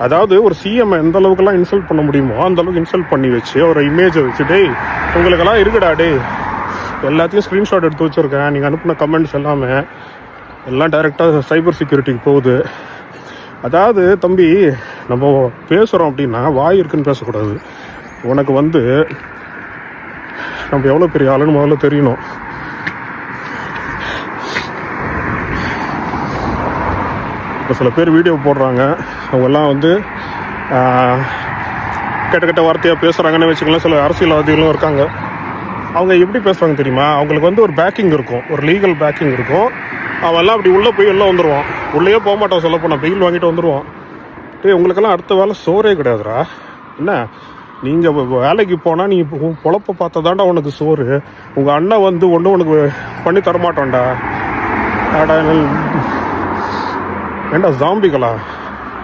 அதாவது ஒரு சிஎம் எந்த அளவுக்குலாம் இன்சல்ட் பண்ண முடியுமோ அந்த அளவுக்கு இன்சல்ட் பண்ணி வச்சு ஒரு இமேஜை வச்சு டேய் உங்களுக்கெல்லாம் இருக்குடா டே எல்லாத்தையும் ஸ்க்ரீன்ஷாட் எடுத்து வச்சுருக்கேன், நீங்கள் அனுப்பின கமெண்ட்ஸ் எல்லாமே எல்லாம் டைரெக்டாக சைபர் செக்யூரிட்டிக்கு போகுது. அதாவது தம்பி, நம்ம பேசுகிறோம் அப்படின்னா வாய் இருக்குன்னு பேசக்கூடாது. உனக்கு நம்ம எவ்வளோ பெரிய ஆளுன்னு முதல்ல தெரியணும். இப்போ சில பேர் வீடியோ போடுறாங்க, அவங்கெல்லாம் கெட்ட வார்த்தையாக பேசுகிறாங்கன்னு வச்சுக்கலாம். சில அரசியல்வாதிகளும் இருக்காங்க. அவங்க எப்படி பேசுகிறாங்க தெரியுமா? அவங்களுக்கு ஒரு பேக்கிங் இருக்கும், ஒரு லீகல் பேக்கிங் இருக்கும். அவன்லாம் அப்படி உள்ளே போய் வெளில வந்துடுவான், உள்ளேயே போக மாட்டான். சொல்ல போனால் பெயில் வாங்கிட்டு வந்துடுவான். உங்களுக்கெல்லாம் அடுத்த வேலை சோறே கிடையாதுரா. என்ன நீங்கள் வேலைக்கு போனால் நீ பொழப்ப பார்த்ததாண்டா உனக்கு சோறு. உங்கள் அண்ணன் ஒன்றும் உனக்கு பண்ணி தரமாட்டான்டா. ஏண்டா ஜாம்பிகளா?